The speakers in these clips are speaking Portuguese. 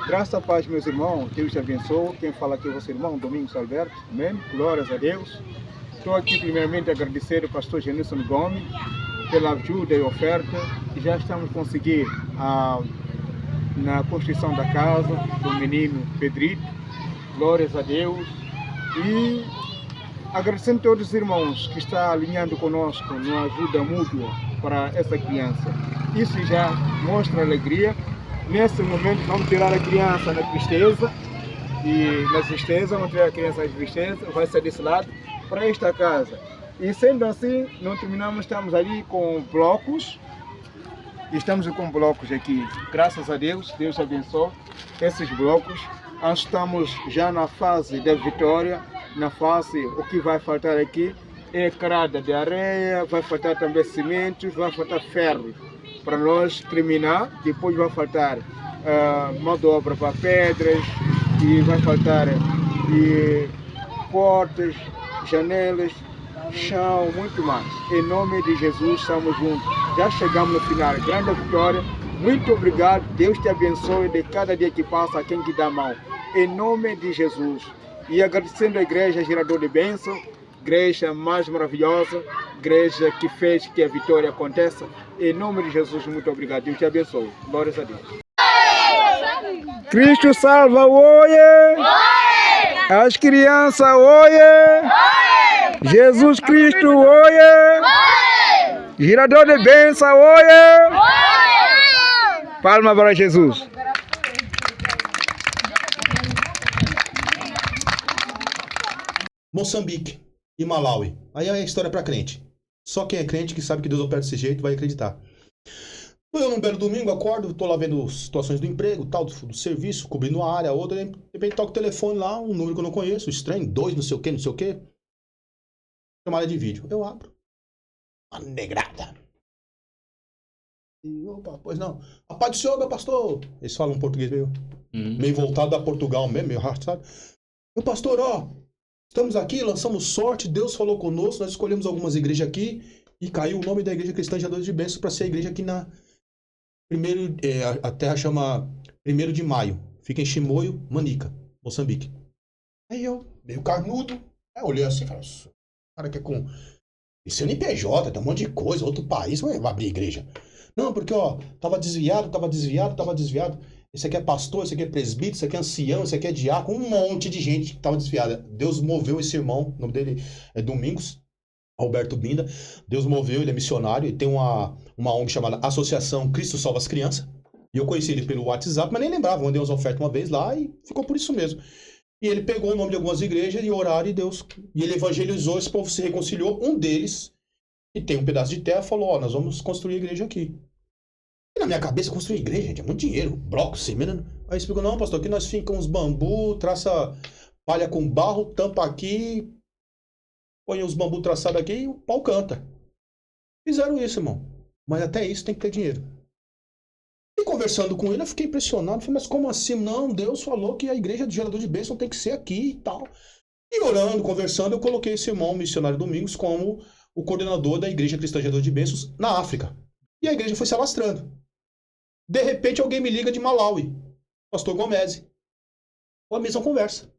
Graças a paz, meus irmãos, Deus te abençoe. Quem fala aqui é o vosso irmão, Domingos Alberto. Amém? Glórias a Deus. Estou aqui primeiramente a agradecer ao pastor Genilson Gomes pela ajuda e oferta. Já estamos conseguindo na construção da casa do menino Pedrito. Glórias a Deus. E agradecendo a todos os irmãos que estão alinhando conosco numa ajuda mútua para essa criança. Isso já mostra alegria. Nesse momento vamos tirar a criança da tristeza, e na tristeza, vamos tirar a criança da tristeza, vai ser desse lado para esta casa. E sendo assim, não terminamos, estamos ali com blocos, estamos com blocos aqui, graças a Deus, Deus abençoe esses blocos. Nós estamos já na fase da vitória, na fase, o que vai faltar aqui é crada de areia, vai faltar também cimentos, vai faltar ferro. Para nós terminar, depois vai faltar mão de obra para pedras, e vai faltar portas, janelas, chão, muito mais. Em nome de Jesus, estamos juntos. Já chegamos no final, grande vitória. Muito obrigado, Deus te abençoe de cada dia que passa, a quem te dá a mão. Em nome de Jesus. E agradecendo a igreja Gerador de Bênção, igreja mais maravilhosa, igreja que fez que a vitória aconteça. Em nome de Jesus, muito obrigado. Deus te abençoe. Glórias a Deus. Cristo salva, oie! As crianças, oie! Jesus Cristo, oie! Gerador de bênção, oie! Palma para Jesus. Moçambique e Malawi. Aí é a história para crente. Só quem é crente que sabe que Deus opera desse jeito vai acreditar. Eu num belo domingo acordo, tô lá vendo situações do emprego, tal, do serviço, cobrindo uma área, outra, de repente toca o telefone lá, um número que eu não conheço, estranho, 2, não sei o que. Chamada de vídeo. Eu abro. Uma negrada. E, opa, pois não. A paz do Senhor, meu pastor. Eles falam um português meio voltado a Portugal mesmo, meio arrastado. Meu pastor, ó, estamos aqui, lançamos sorte, Deus falou conosco, nós escolhemos algumas igrejas aqui e caiu o nome da Igreja Cristã Geradores de Bênçãos para ser a igreja aqui na a terra chama 1º de Maio, fica em Chimoio, Manica, Moçambique. Aí eu, meio carnudo, aí eu olhei assim e falei, cara que é com esse NPJ, tem um monte de coisa, outro país, vai abrir igreja. Não, porque ó, tava desviado. Esse aqui é pastor, esse aqui é presbítero, esse aqui é ancião, esse aqui é diácono, um monte de gente que estava desviada. Deus moveu esse irmão, o nome dele é Domingos, Alberto Binda. Deus moveu, ele é missionário, ele tem uma ONG chamada Associação Cristo Salva as Crianças. E eu conheci ele pelo WhatsApp, mas nem lembrava, mandei umas ofertas uma vez lá e ficou por isso mesmo. E ele pegou o nome de algumas igrejas e horário e ele evangelizou, esse povo se reconciliou. Um deles, que tem um pedaço de terra, falou, ó, nós vamos construir a igreja aqui. E na minha cabeça, construir igreja, gente, é muito dinheiro, bloco, cimento. Aí ele explicou, não, pastor, aqui nós ficamos bambu, traça palha com barro, tampa aqui, põe os bambu traçados aqui e o pau canta. Fizeram isso, irmão. Mas até isso tem que ter dinheiro. E conversando com ele, eu fiquei impressionado. Falei, mas como assim? Não, Deus falou que a igreja do Gerador de Bênção tem que ser aqui e tal. E orando, conversando, eu coloquei esse irmão, missionário Domingos, como o coordenador da Igreja Cristã Gerador de Bênçãos na África. E a igreja foi se alastrando. De repente, alguém me liga de Malawi. Pastor Gomese. A mesma conversa.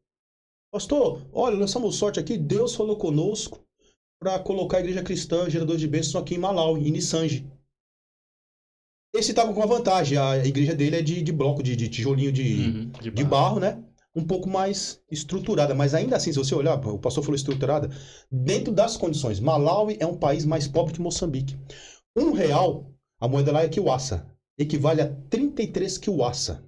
Pastor, olha, lançamos sorte aqui. Deus falou conosco para colocar a Igreja Cristã Gerador de Bênçãos aqui em Malawi, em Nissange. Esse estava com uma vantagem. A igreja dele é de bloco, de tijolinho de barro, né? Um pouco mais estruturada. Mas ainda assim, se você olhar, o pastor falou estruturada, dentro das condições. Malawi é um país mais pobre que Moçambique. R$1, a moeda lá é kiwassa. Equivale a 33 kiwassa.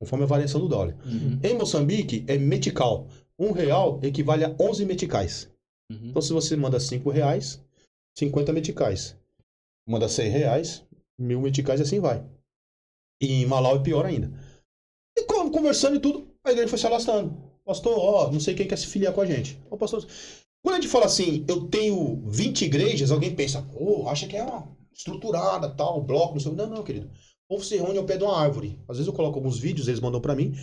Conforme a variação do dólar. Em Moçambique é metical. R$1 equivale a 11 meticais. Então se você manda R$5, 50 meticais. Manda R$100, 1000 meticais e assim vai. E em Malawi é pior ainda. E conversando e tudo, a igreja foi se alastrando. Pastor, ó, não sei quem quer se filiar com a gente. Ô, pastor, quando a gente fala assim, eu tenho 20 igrejas, alguém pensa, pô, acha que é uma estruturada, tal, bloco, não sei. Não, querido. O povo se reúne ao pé de uma árvore. Às vezes eu coloco alguns vídeos, eles mandam pra mim.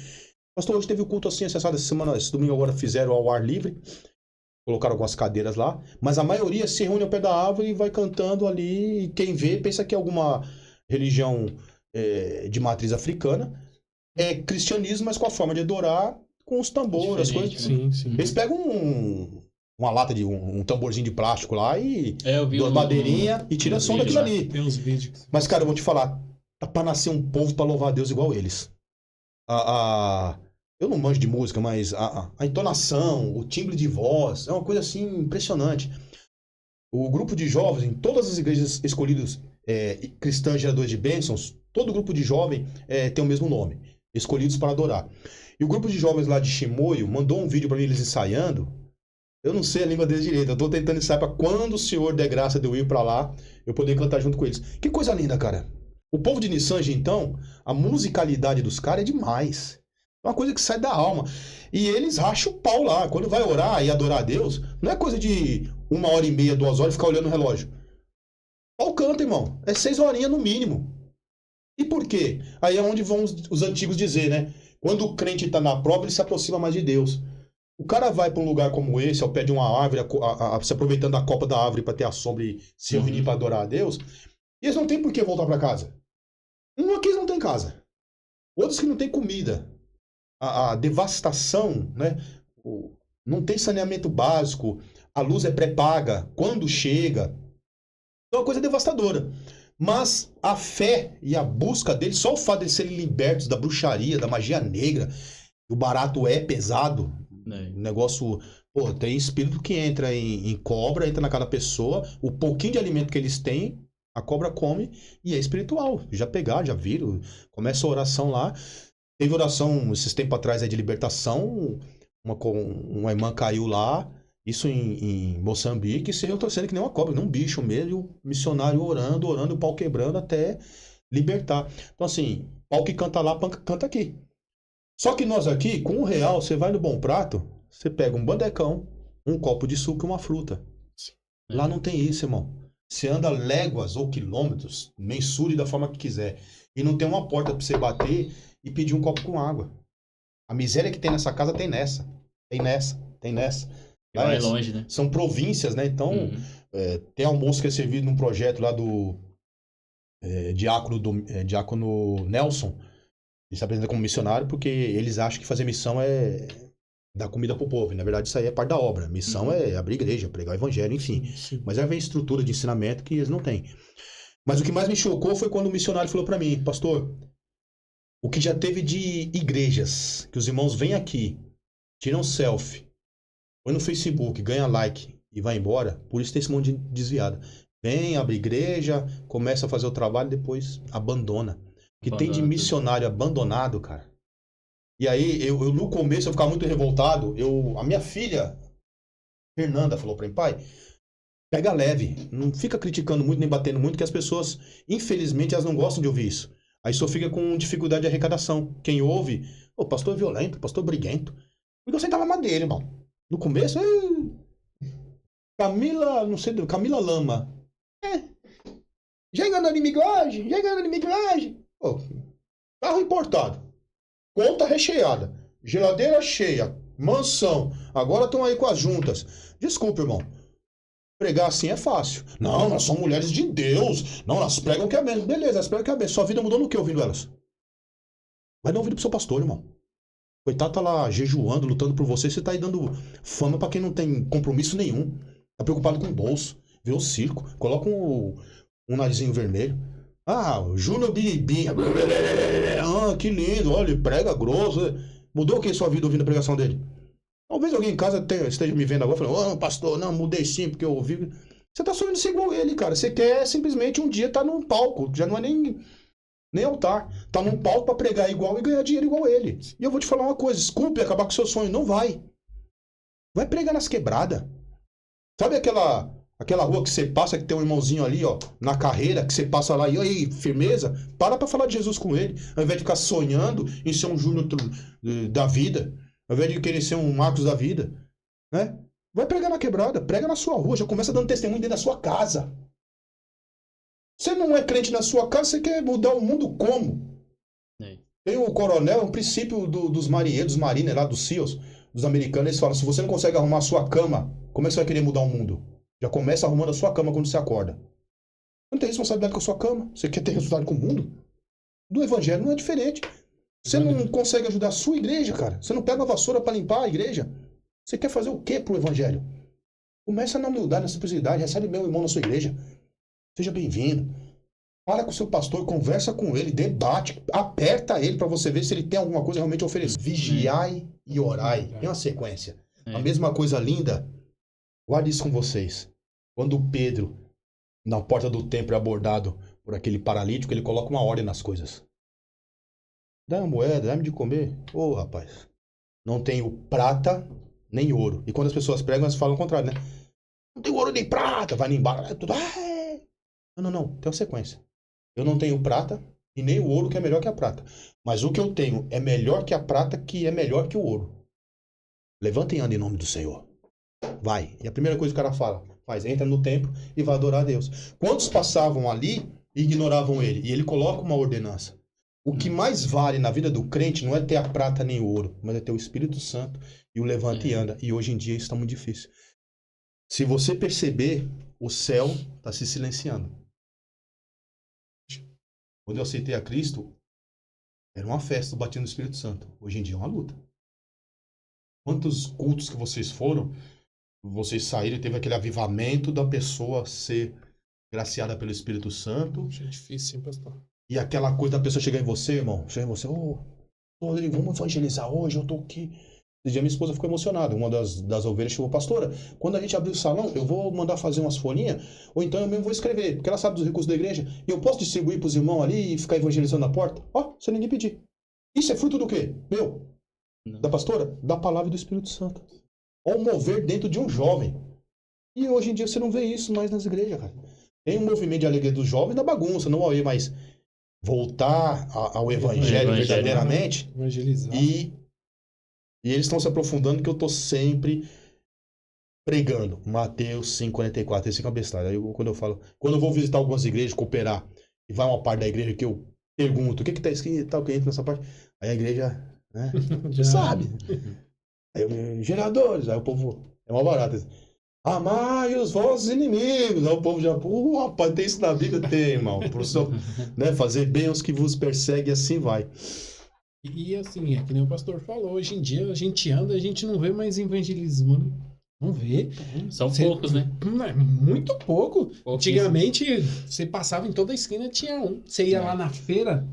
Pastor, hoje teve o culto assim, acessado essa semana, esse domingo agora fizeram ao ar livre. Colocaram algumas cadeiras lá. Mas a maioria se reúne ao pé da árvore e vai cantando ali. E quem vê pensa que é alguma religião de matriz africana. é cristianismo, mas com a forma de adorar, com os tambores, as coisas. Sim, sim. Eles pegam uma lata de um tamborzinho de plástico lá e eu vi duas madeirinhas e tira som daquilo ali. Tem uns vídeos. Mas, cara, eu vou te falar, tá pra nascer um povo pra louvar a Deus igual eles. Eu não manjo de música, mas a entonação, o timbre de voz, é uma coisa assim impressionante. O grupo de jovens, em todas as igrejas escolhidas cristãs geradores de bênçãos, todo grupo de jovem tem o mesmo nome, escolhidos para adorar. E o grupo de jovens lá de Chimoio mandou um vídeo para mim, eles ensaiando. Eu não sei a língua deles direito, eu tô tentando ensaiar para quando o Senhor der graça de eu ir para lá, eu poder cantar junto com eles. Que coisa linda, cara. O povo de Nissange, então, a musicalidade dos caras é demais. É uma coisa que sai da alma. E eles racham o pau lá. Quando vai orar e adorar a Deus, não é coisa de 1h30, 2 horas e ficar olhando o relógio. Pau canta, irmão. É 6 horinhas no mínimo. E por quê? Aí é onde vão os antigos dizer, né? Quando o crente está na prova, ele se aproxima mais de Deus. O cara vai para um lugar como esse, ao pé de uma árvore, se aproveitando da copa da árvore para ter a sombra e se reunir para adorar a Deus, e eles não têm por que voltar para casa. Um aqui não tem casa. Outros que não tem comida. A devastação, né? Não tem saneamento básico. A luz é pré-paga. Quando chega. É uma coisa devastadora. Mas a fé e a busca deles, só o fato de eles serem libertos da bruxaria, da magia negra, o barato é pesado. O negócio, pô, tem espírito que entra em cobra, entra na cada pessoa, o pouquinho de alimento que eles têm, a cobra come e é espiritual. Já pegaram, já viram, começa a oração lá. Teve oração esses tempos atrás de libertação, uma irmã caiu lá, isso em Moçambique, e se retorcendo que nem uma cobra, nem um bicho mesmo, e o missionário orando, o pau quebrando até libertar. Então assim, pau que canta lá, canta aqui. Só que nós aqui, com R$1, você vai no Bom Prato, você pega um bandecão, um copo de suco e uma fruta. Lá não tem isso, irmão. Você anda léguas ou quilômetros, mensure da forma que quiser, e não tem uma porta pra você bater e pedir um copo com água. A miséria que tem nessa casa tem nessa. Tem nessa. Lá é longe, né? São províncias, né? Então, tem almoço que é servido num projeto lá do diácono Nelson. Ele se apresenta como missionário porque eles acham que fazer missão é dar comida pro povo. E, na verdade, isso aí é parte da obra. Missão é abrir igreja, pregar o evangelho, enfim. Sim. Mas aí vem estrutura de ensinamento que eles não têm. Mas o que mais me chocou foi quando o missionário falou para mim, pastor, o que já teve de igrejas, que os irmãos vêm aqui, tiram selfie, põe no Facebook, ganha like e vai embora, por isso tem esse monte de desviado. Vem, abre igreja, começa a fazer o trabalho, depois abandona. O que tem de missionário abandonado, cara. E aí, eu no começo, eu ficava muito revoltado. A minha filha, Fernanda, falou para mim, pai, pega leve, não fica criticando muito, nem batendo muito, que as pessoas, infelizmente, elas não gostam de ouvir isso. Aí só fica com dificuldade de arrecadação. Quem ouve, o pastor é violento, pastor briguento. Porque eu sentava na dele, irmão. No começo, Camila Lama. Já ganhou imigration. Pô, carro importado. Conta recheada. Geladeira cheia. Mansão. Agora estão aí com as juntas. Desculpa, irmão. Pregar assim é fácil. Não, nós somos mulheres de Deus. Não, elas pregam que é bem. Beleza, elas pregam que é bem. Sua vida mudou no que ouvindo elas? Vai dar ouvido pro seu pastor, irmão. Coitado tá lá jejuando, lutando por você. Você tá aí dando fama pra quem não tem compromisso nenhum. Tá preocupado com o bolso. Vê o circo. Coloca um narizinho vermelho. O Júnior Biribinha. Que lindo. Olha, ele prega grosso. Mudou o que sua vida ouvindo a pregação dele? Talvez alguém em casa esteja me vendo agora falando, pastor, não, mudei sim, porque eu ouvi. Você tá sonhando ser igual ele, cara. Você quer simplesmente um dia estar num palco. Já não é nem altar. Tá num palco pra pregar igual e ganhar dinheiro igual ele. E eu vou te falar uma coisa, desculpe acabar com o seu sonho. Não vai. Vai pregar nas quebradas. Sabe aquela rua que você passa, que tem um irmãozinho ali, ó, na carreira, que você passa lá e aí, firmeza? Para pra falar de Jesus com ele. Ao invés de ficar sonhando em ser um Júnior da vida. Ao invés de querer ser um Marcos da vida, né? Vai pregar na quebrada, prega na sua rua, já começa dando testemunho dentro da sua casa. Você não é crente na sua casa, você quer mudar o mundo como? Tem o coronel, um princípio dos marinheiros, dos mariners lá, dos SEALs, dos americanos, eles falam, se você não consegue arrumar a sua cama, como é que você vai querer mudar o mundo? Já começa arrumando a sua cama quando você acorda. Você não tem responsabilidade com a sua cama, você quer ter resultado com o mundo? Do evangelho não é diferente. Você não consegue ajudar a sua igreja, cara. Você não pega a vassoura para limpar a igreja. Você quer fazer o quê pro evangelho? Começa na humildade, na simplicidade. Recebe meu irmão na sua igreja. Seja bem-vindo. Fala com o seu pastor, conversa com ele, debate, aperta ele para você ver se ele tem alguma coisa realmente a oferecer. Vigiai e orai. Tem uma sequência. A mesma coisa linda, guarde isso com vocês. Quando Pedro, na porta do templo, é abordado por aquele paralítico, ele coloca uma ordem nas coisas. Dá uma moeda, dá-me de comer. Ô, rapaz, não tenho prata nem ouro. E quando as pessoas pregam, elas falam o contrário, né? Não tenho ouro nem prata, vai embora. É tudo... Não, tem uma sequência. Eu não tenho prata e nem o ouro que é melhor que a prata. Mas o que eu tenho é melhor que a prata, que é melhor que o ouro. Levanta e anda em nome do Senhor. Vai. E a primeira coisa que o cara faz, entra no templo e vai adorar a Deus. Quantos passavam ali e ignoravam ele? E ele coloca uma ordenança. O que mais vale na vida do crente não é ter a prata nem o ouro, mas é ter o Espírito Santo e o levanta e anda. E hoje em dia isso está muito difícil. Se você perceber, o céu está se silenciando. Quando eu aceitei a Cristo, era uma festa, o batismo do Espírito Santo. Hoje em dia é uma luta. Quantos cultos que vocês foram, vocês saíram e teve aquele avivamento da pessoa ser graciada pelo Espírito Santo. É difícil, hein, pastor? E aquela coisa da pessoa chegar em você, irmão. Chegar em você, Rodrigo, vamos evangelizar hoje, eu tô aqui. Esse dia minha esposa ficou emocionada. Uma das ovelhas chegou, pastora, quando a gente abrir o salão, eu vou mandar fazer umas folhinhas, ou então eu mesmo vou escrever, porque ela sabe dos recursos da igreja, e eu posso distribuir pros irmãos ali e ficar evangelizando na porta? Sem ninguém pedir. Isso é fruto do quê? Meu? Não. Da pastora? Da palavra do Espírito Santo. Ou mover dentro de um jovem. E hoje em dia você não vê isso mais nas igrejas, cara. Tem um movimento de alegria dos jovens na bagunça, não ao mas voltar ao evangelho verdadeiramente. Evangelizar. E eles estão se aprofundando, que eu estou sempre pregando. Mateus 5,44. Esse é uma besteira. Aí quando eu vou visitar algumas igrejas, cooperar, e vai uma parte da igreja que eu pergunto, o que está escrito, tal, que entra nessa parte? Aí a igreja, né, já sabe. Aí geradores, aí o povo, é uma barata. Amai os vossos inimigos. Aí o povo já, rapaz, tem isso na Bíblia? Tem, irmão. Professor, né, fazer bem aos que vos perseguem, assim vai. E assim, é que nem o pastor falou, hoje em dia a gente anda, a gente não vê mais evangelismo, né? Não vê. São poucos, né? Muito pouco. Antigamente, você passava em toda a esquina, tinha um. Você ia lá na feira,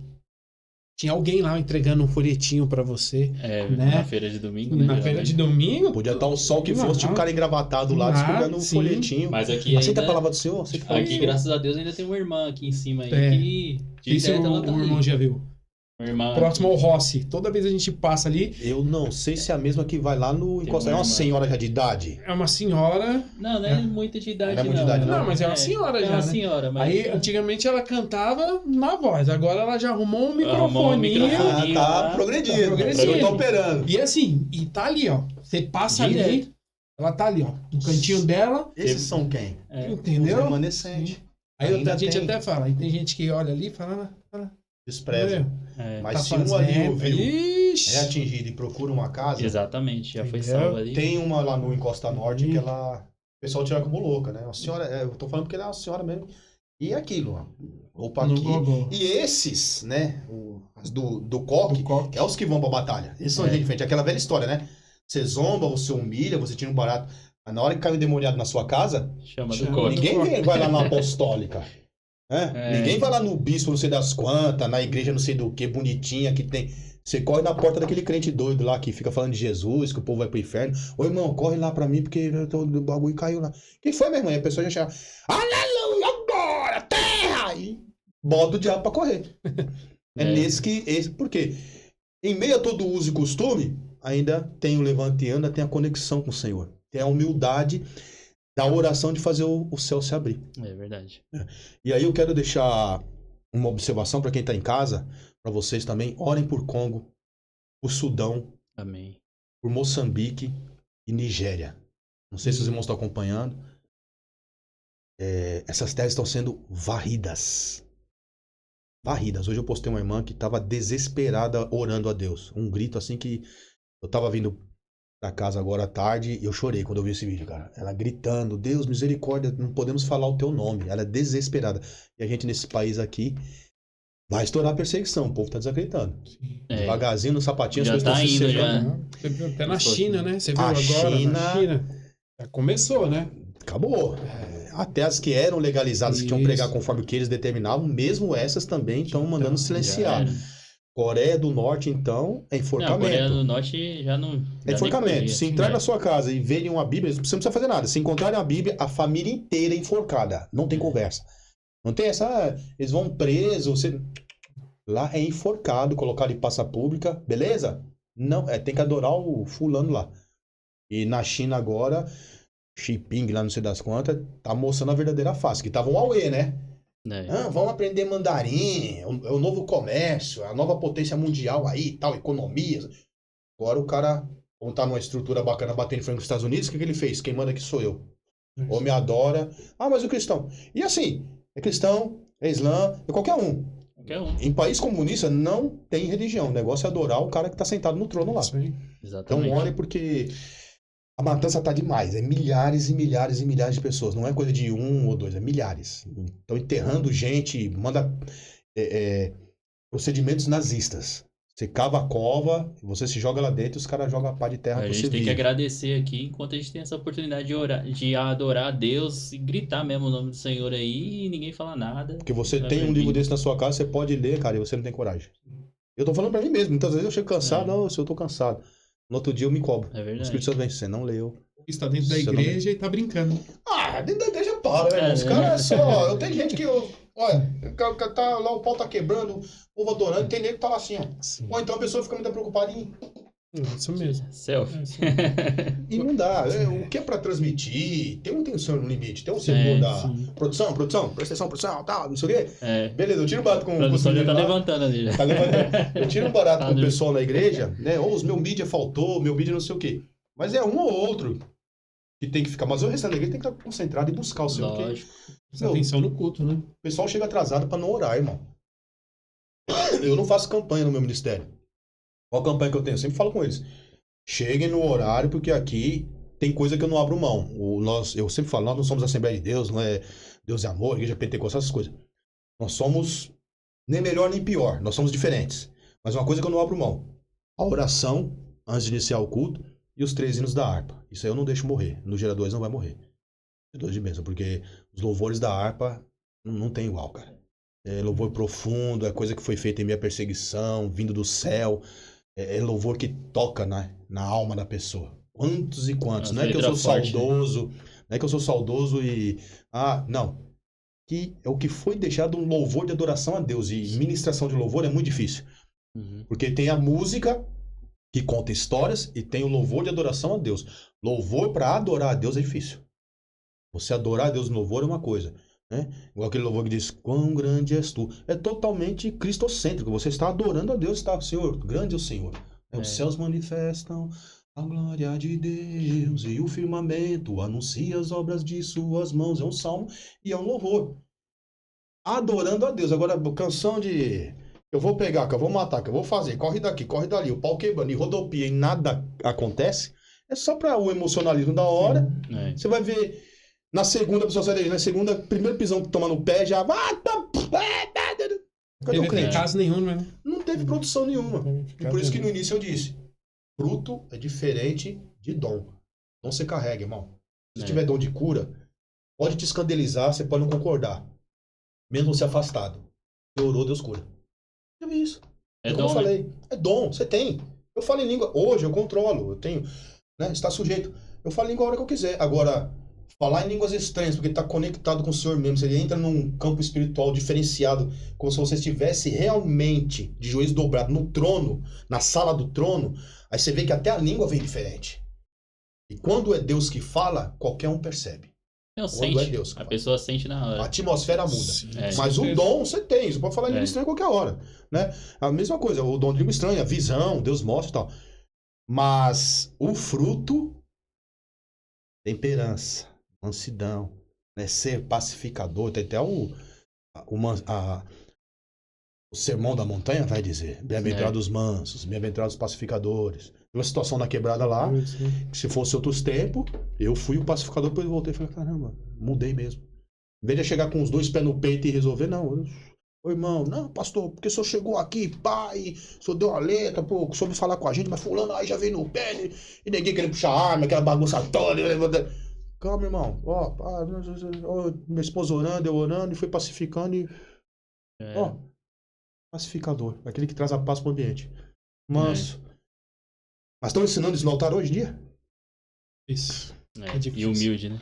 tinha alguém lá entregando um folhetinho pra você. Né? Na feira de domingo, né? Na feira de domingo. Podia estar o sol que fosse, tinha um cara engravatado lá, descugando um folhetinho. Mas aqui aceita a palavra do Senhor? Aqui, graças a Deus, ainda tem uma irmã aqui em cima aí. Isso o irmão já viu. Próximo ao Rossi. Toda vez a gente passa ali. Eu não sei se é a mesma que vai lá no encostar. É uma senhora já de idade? É uma senhora. Não é muita de idade. Não é muita de idade, não. Mas é uma senhora já. É uma senhora. Mas... Aí, antigamente, ela cantava na voz. Agora ela já arrumou um microfoninho. Tá progredindo. Tá operando. E assim, e tá ali, ó. Você passa ali. Ela tá ali, ó. No cantinho dela. Esses são quem? Entendeu? Os remanescentes. Aí a gente até fala. E tem gente que olha ali e fala. Despreza. Mas tá se um ali ouviu, é atingido e procura uma casa. Exatamente, já foi salvo ali. Tem uma lá no Encosta Norte que ela. O pessoal tira como louca, né? Uma senhora, eu tô falando porque ela é uma senhora mesmo. E aquilo, ó. Opa, aqui. E esses, né? Do coque, é os que vão pra batalha. Esses são gente diferente. Aquela velha história, né? Você zomba, você humilha, você tira um barato. Mas na hora que cai um endemoniado na sua casa, chama do coque. Ninguém vai lá na apostólica. Ninguém vai lá no bispo não sei das quantas, na igreja não sei do que, bonitinha, que tem... Você corre na porta daquele crente doido lá, que fica falando de Jesus, que o povo vai pro inferno. Ô, irmão, corre lá pra mim, porque o bagulho caiu lá. Quem foi, minha irmã? A pessoa já chega, aleluia, agora, terra! E bota o diabo pra correr. Nesse que... Por quê? Em meio a todo uso e costume, ainda tem o levante e anda, tem a conexão com o Senhor. Tem a humildade da oração de fazer o céu se abrir. É verdade. E aí eu quero deixar uma observação para quem está em casa, para vocês também. Orem por Congo, por Sudão, amém, por Moçambique e Nigéria. Não sei se os irmãos estão acompanhando. Essas terras estão sendo varridas. Varridas. Hoje eu postei uma irmã que estava desesperada orando a Deus. Um grito assim que eu estava vindo pra casa agora à tarde e eu chorei quando eu vi esse vídeo, cara. Ela gritando, Deus, misericórdia, não podemos falar o teu nome. Ela é desesperada. E a gente nesse país aqui, Vai estourar a perseguição, o povo tá desacreditando. É. Devagarzinho no sapatinho, Já as tá coisas estão indo, se já. chegando. Você viu até na China, né? Você viu A agora China- na China? Já começou, né? Acabou. Até as que eram legalizadas, que tinham que Isso. pregar conforme o que eles determinavam, mesmo essas também estão mandando Já silenciar. era. Coreia do Norte, então, é Não, a enforcamento. Coreia do Norte já não. É enforcamento. Se entrar É. na sua casa e verem uma Bíblia, você não precisa fazer nada. Se encontrarem a Bíblia, a família inteira é enforcada. Não tem conversa. Não tem essa. Eles vão presos. Lá é enforcado, colocado em praça pública, beleza? Não, tem que adorar o fulano lá. E na China agora, Xi Jinping, lá não sei das quantas, tá mostrando a verdadeira face, que tava um Huawei, né? Vamos aprender mandarim, é o novo comércio, a nova potência mundial aí, tal, economia. Agora o cara, como tá numa estrutura bacana batendo em frente com os Estados Unidos, o que ele fez? Quem manda aqui sou eu. Ou me adora. Ah, mas o cristão. E assim, é cristão, é islã, é qualquer um. Em país comunista não tem religião. O negócio é adorar o cara que tá sentado no trono lá. Sim. Exatamente. Então olha, porque a matança tá demais. É milhares e milhares e milhares de pessoas. Não é coisa de 1 ou 2, é milhares. Estão enterrando gente, manda procedimentos nazistas. Você cava a cova, você se joga lá dentro e os caras jogam a pá de terra pra você A gente tem vive. que agradecer aqui enquanto a gente tem essa oportunidade de orar, de adorar a Deus e gritar mesmo o nome do Senhor aí e ninguém fala nada. Porque você Não é tem um proibido. livro desse na sua casa, você pode ler, cara, e você não tem coragem. Eu tô falando pra mim mesmo. Muitas vezes eu chego cansado, não, se eu tô cansado. No outro dia eu me cobro. É O verdade. Espírito Santo vem, você não leu. Está dentro da Você não- igreja e tá brincando. Ah, dentro da igreja para, né? Os caras só. Eu tenho gente que. Olha, tá, lá o pau tá quebrando, o povo adorando, tem nego que tá lá assim, ó. Sim. Ou então a pessoa fica muito preocupada em. Isso mesmo. Selfie. É, isso E não dá. O que é pra transmitir? Tem um senhor no limite, tem um servidor da. sim. Produção, presta atenção, produção, tal, não sei o quê. É. Beleza, eu tiro um barato com A o produção já tá lá. levantando ali. Já. Tá levantando. Eu tiro um barato com o Tá pessoal na igreja, né? Ou os meu mídia faltou, meu mídia não sei o quê. Mas é um ou outro que tem que ficar. Mas o restante da igreja tem que estar concentrado e buscar o seu. Porque Lógico. Presta atenção no culto, né? o pessoal chega atrasado pra não orar, irmão. Eu não faço campanha no meu ministério. Qual campanha que eu tenho? Eu sempre falo com eles. Cheguem no horário, porque aqui tem coisa que eu não abro mão. Eu sempre falo, nós não somos Assembleia de Deus, não é Deus é amor, Igreja Pentecostal, essas coisas. Nós somos nem melhor nem pior, nós somos diferentes. Mas uma coisa que eu não abro mão. A oração, antes de iniciar o culto, e os 3 hinos da harpa. Isso aí eu não deixo morrer. No Gera 2 não vai morrer. Gera 2 de bênção, porque os louvores da harpa não tem igual, cara. É louvor profundo, é coisa que foi feita em minha perseguição, vindo do céu. É louvor que toca na alma da pessoa. Quantos e quantos. Não é que eu sou saudoso, não é que eu sou saudoso e... Ah, não. Que é o que foi deixado um louvor de adoração a Deus. E ministração de louvor é muito difícil. Porque tem a música que conta histórias e tem o louvor de adoração a Deus. Louvor para adorar a Deus é difícil. Você adorar a Deus no louvor é uma coisa, né? Igual aquele louvor que diz, quão grande és tu. É totalmente cristocêntrico. Você está adorando a Deus, está, Senhor, grande é o Senhor. Os céus manifestam a glória de Deus e o firmamento anuncia as obras de suas mãos. É um salmo e é um louvor. Adorando a Deus. Agora, canção de... Eu vou pegar, que eu vou matar, que eu vou fazer. Corre daqui, corre dali. O pau quebrando e rodopia e nada acontece. É só para o emocionalismo da hora. Você vai ver... Na segunda, a pessoa sai daí. Na segunda, primeiro pisão que toma no pé, já... Cadê o Não tem crente? caso nenhum, né? Não teve produção nenhuma. E por isso que no início eu disse, fruto é diferente de dom. Não se carrega, irmão. Se tiver dom de cura, pode te escandalizar, você pode não concordar. Mesmo você afastado. Você orou, Deus cura. Eu vi isso. É Como eu dom, falei, é dom, você tem. Eu falo em língua, hoje eu controlo, eu tenho, né, está sujeito. Eu falo em língua a hora que eu quiser. Agora, falar em línguas estranhas, porque está conectado com o Senhor mesmo, você entra num campo espiritual diferenciado, como se você estivesse realmente de joelhos dobrados no trono, na sala do trono, aí você vê que até a língua vem diferente. E quando é Deus que fala, qualquer um percebe. Eu Quando sente. é Deus que A fala. pessoa sente na A hora. atmosfera muda. Sim, Mas o dom você tem, você pode falar em língua estranha a qualquer hora, né? A mesma coisa, o dom de língua estranha, a visão, Deus mostra e tal. Mas o fruto, temperança, mansidão, né? Ser pacificador, tem até o sermão da montanha vai dizer, bem-aventurados os mansos, bem-aventurados os pacificadores. Uma situação na quebrada lá, que se fosse outros tempos, eu fui o pacificador, depois eu voltei e falei, caramba, mudei mesmo. Em vez de chegar com os 2 pés no peito e resolver, não, Ô, irmão, não, pastor, porque o senhor chegou aqui, pai, o senhor deu a letra, pô, soube falar com a gente, mas fulano aí já veio no pé, e ninguém querendo puxar arma, aquela bagunça toda. Calma, irmão. Ó, minha esposa orando, eu orando, e foi pacificando e... Ó, pacificador, aquele que traz a paz pro ambiente. Manso. Mas estão ensinando isso no altar hoje em dia? Isso. É difícil. E humilde, né?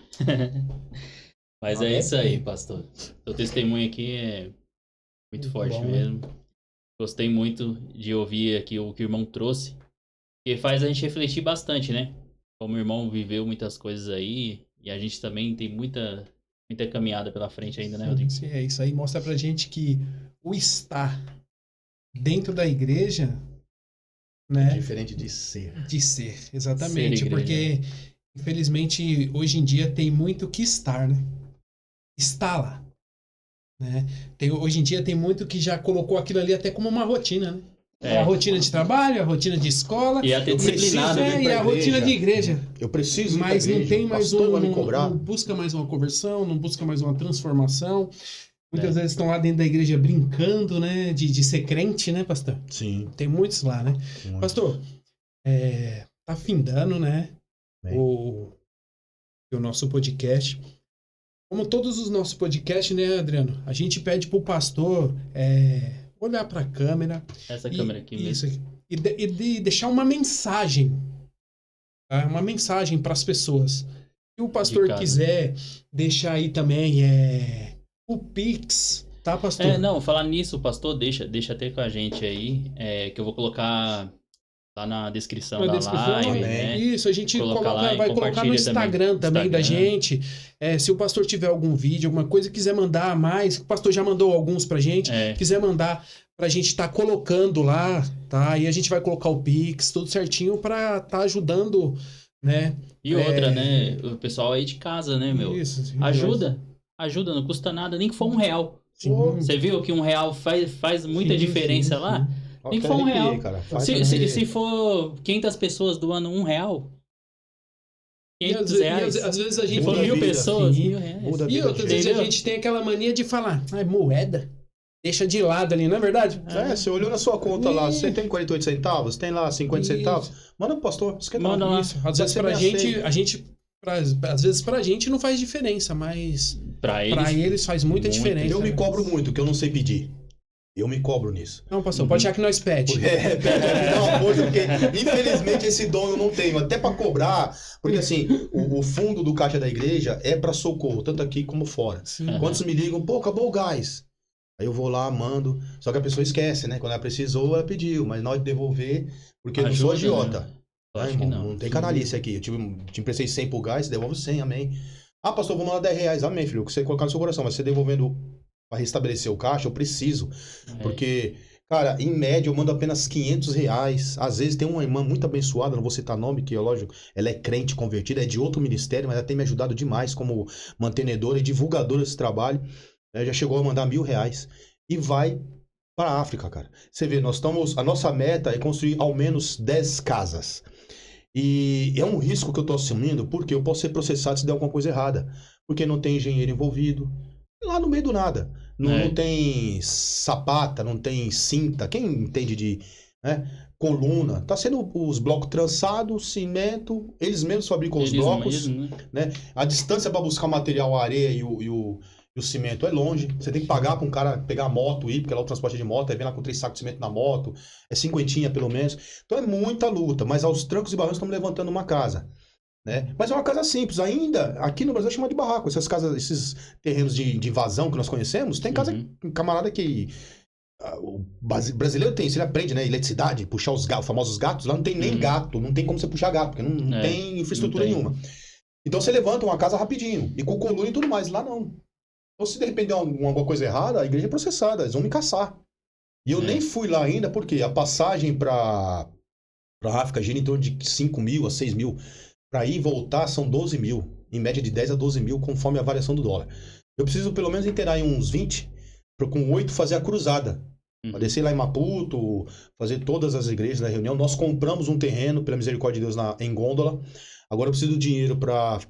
Mas é isso aí, pastor. Seu testemunho aqui é muito forte bom, mesmo. Gostei muito de ouvir aqui o que o irmão trouxe. Que faz a gente refletir bastante, né? Como o irmão viveu muitas coisas aí. E a gente também tem muita caminhada pela frente ainda, né, Rodrigo? Sim, é isso aí. Mostra pra gente que o estar dentro da igreja, né? É diferente de ser. De ser, exatamente. Ser porque, infelizmente, hoje em dia tem muito que estar, né? Está lá. Né? Hoje em dia tem muito que já colocou aquilo ali até como uma rotina, né? A rotina de trabalho, a rotina de escola. E até disciplinado, né? E a rotina de igreja. Eu preciso ir Mas pra igreja, não tem mais vai me cobrar. não busca mais uma conversão, não busca mais uma transformação. Muitas vezes estão lá dentro da igreja brincando, né? De ser crente, né, pastor? Sim. Tem muitos lá, né? Muito. Pastor, tá findando, né? O nosso podcast. Como todos os nossos podcasts, né, Adriano? A gente pede pro pastor olhar para a câmera. Essa câmera aqui mesmo. Isso aqui. E deixar uma mensagem. Tá? Uma mensagem para as pessoas. Se o pastor quiser deixar aí também o Pix, tá, pastor? Não, falar nisso, pastor, deixa até com a gente aí, que eu vou colocar lá na descrição da live, né? Isso, a gente vai colocar no Instagram também da gente. Se o pastor tiver algum vídeo, alguma coisa, quiser mandar mais, o pastor já mandou alguns pra gente, quiser mandar pra gente estar colocando lá, tá? E a gente vai colocar o Pix, tudo certinho pra tá ajudando, né? E outra, né? O pessoal aí de casa, né, meu? Isso. Ajuda, não custa nada, nem que for R$1. Sim. Você viu que R$1 faz muita diferença lá? Nem que for R$1. Cara. Se for 500 pessoas doando R$1, R$500. Às vezes a gente... Se for 1.000 pessoas, R$1.000. E outras vezes a gente tem aquela mania de falar, moeda, deixa de lado ali, não é verdade? Você olhou na sua conta lá, você tem 48 centavos, tem lá 50 centavos, manda pro pastor. Manda lá. Às vezes às vezes pra gente não faz diferença, mas pra eles faz muita diferença. Eu me cobro muito, que eu não sei pedir. Eu me cobro nisso. Não, pastor, pode achar que nós pede. Pede uma coisa, porque infelizmente esse dom eu não tenho, até pra cobrar, porque assim, o fundo do caixa da igreja é pra socorro, tanto aqui como fora. Quantos me ligam, acabou o gás. Aí eu vou lá, mando, só que a pessoa esquece, né? Quando ela precisou, ela pediu, mas na hora de devolver, porque eu não sou agiota. Né? Irmão, não tem canalice aqui. Eu te emprestei 100 pro gás, devolve 100, amém. Pastor, vou mandar R$10, amém, filho, o que você colocar no seu coração, mas você devolvendo para restabelecer o caixa, eu preciso. Porque, cara, em média eu mando apenas R$500. Às vezes tem uma irmã muito abençoada, não vou citar nome, que é lógico, ela é crente, convertida, é de outro ministério, mas ela tem me ajudado demais como mantenedora e divulgadora desse trabalho. Já chegou a mandar R$1.000 e vai para a África, cara. Você vê, a nossa meta é construir ao menos 10 casas. E é um risco que eu estou assumindo, porque eu posso ser processado se der alguma coisa errada. Porque não tem engenheiro envolvido. Lá no meio do nada. Não tem sapata, não tem cinta. Quem entende de coluna? Tá sendo os blocos trançados, cimento. Eles mesmos fabricam os blocos. Né? A distância para buscar o material, a areia e o cimento é longe. Você tem que pagar para um cara pegar a moto e ir, porque lá o transporte de moto, aí vem lá com 3 sacos de cimento na moto. É 50 pelo menos. Então é muita luta. Mas aos trancos e barrancos estamos levantando uma casa. Né? Mas é uma casa simples. Ainda, aqui no Brasil é chamado de barraco. Essas casas, esses terrenos de invasão que nós conhecemos, tem casa, camarada que... O brasileiro tem, se ele aprende, né? Eletricidade, puxar os famosos gatos, lá não tem nem gato. Não tem como você puxar gato, porque não tem infraestrutura nenhuma. Então você levanta uma casa rapidinho. E com coluna e tudo mais. Lá não. Então, se de repente der alguma coisa errada, a igreja é processada, eles vão me caçar. E eu nem fui lá ainda, porque a passagem para a África gira em torno de 5.000 a 6.000. Para ir e voltar são 12.000. Em média de 10 a 12.000, conforme a variação do dólar. Eu preciso pelo menos inteirar aí uns 20, para com 8 fazer a cruzada. Para descer lá em Maputo, fazer todas as igrejas da reunião. Nós compramos um terreno, pela misericórdia de Deus, em Gôndola. Agora eu preciso do dinheiro para...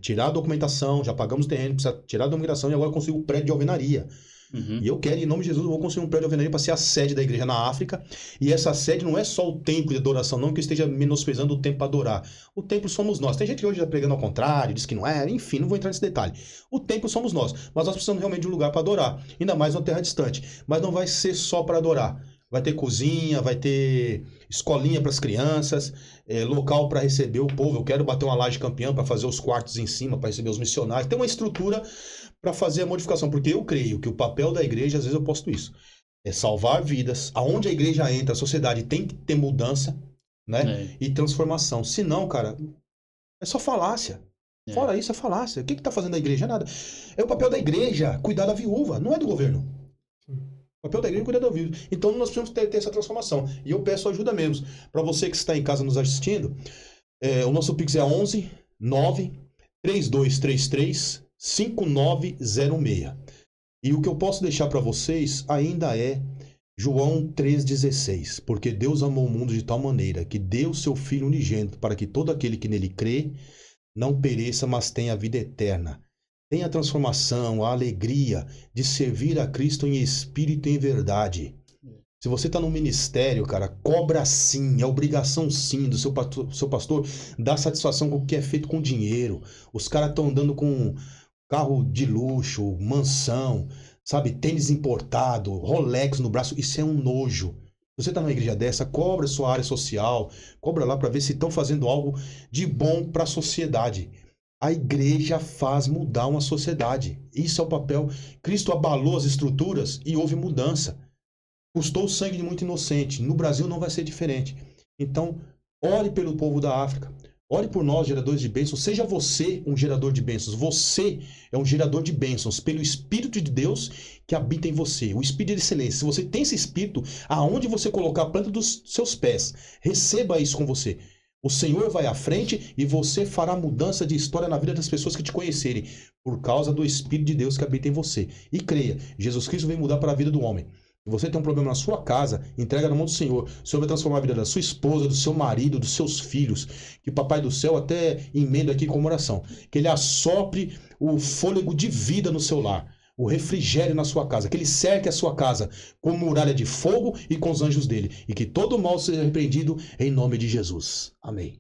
tirar a documentação, já pagamos o terreno, precisa tirar a documentação e agora eu consigo o prédio de alvenaria. E eu quero, em nome de Jesus, eu vou construir um prédio de alvenaria para ser a sede da igreja na África. E essa sede não é só o templo de adoração, não que eu esteja menosprezando o templo para adorar. O templo somos nós. Tem gente que hoje está pregando ao contrário, diz que não é, enfim, não vou entrar nesse detalhe. O templo somos nós, mas nós precisamos realmente de um lugar para adorar, ainda mais numa terra distante. Mas não vai ser só para adorar. Vai ter cozinha, vai ter escolinha para as crianças, local para receber o povo. Eu quero bater uma laje campeã para fazer os quartos em cima, para receber os missionários. Tem uma estrutura para fazer a modificação, porque eu creio que o papel da igreja, às vezes eu posto isso, é salvar vidas. Aonde a igreja entra, a sociedade tem que ter mudança, né? E transformação. Se não, cara, é só falácia. Fora isso, é falácia. O que está fazendo a igreja? Nada. É o papel da igreja cuidar da viúva, não é do governo. O papel da igreja é cuidar da viúva. Então nós precisamos ter essa transformação. E eu peço ajuda mesmo. Para você que está em casa nos assistindo, o nosso Pix é 11 9 3233 5906. E o que eu posso deixar para vocês ainda é João 3,16. Porque Deus amou o mundo de tal maneira que deu seu Filho unigênito para que todo aquele que nele crê não pereça, mas tenha a vida eterna. Tem a transformação, a alegria de servir a Cristo em espírito e em verdade. Se você está no ministério, cara, cobra sim, é obrigação sim do seu pastor dar satisfação com o que é feito com dinheiro. Os caras estão andando com carro de luxo, mansão, sabe, tênis importado, Rolex no braço, isso é um nojo. Se você está numa igreja dessa, cobra sua área social, cobra lá para ver se estão fazendo algo de bom para a sociedade. A igreja faz mudar uma sociedade. Isso é o papel. Cristo abalou as estruturas e houve mudança. Custou o sangue de muito inocente. No Brasil não vai ser diferente. Então, ore pelo povo da África. Ore por nós, geradores de bênçãos. Seja você um gerador de bênçãos. Você é um gerador de bênçãos pelo Espírito de Deus que habita em você. O Espírito de excelência. Se você tem esse Espírito, aonde você colocar a planta dos seus pés, receba isso com você. O Senhor vai à frente e você fará mudança de história na vida das pessoas que te conhecerem, por causa do Espírito de Deus que habita em você. E creia, Jesus Cristo vem mudar para a vida do homem. Se você tem um problema na sua casa, entrega na mão do Senhor. O Senhor vai transformar a vida da sua esposa, do seu marido, dos seus filhos. Que o Papai do Céu até emenda aqui com oração. Que Ele assopre o fôlego de vida no seu lar. O refrigério na sua casa, que Ele cerque a sua casa com muralha de fogo e com os anjos dele, e que todo mal seja repreendido em nome de Jesus. Amém.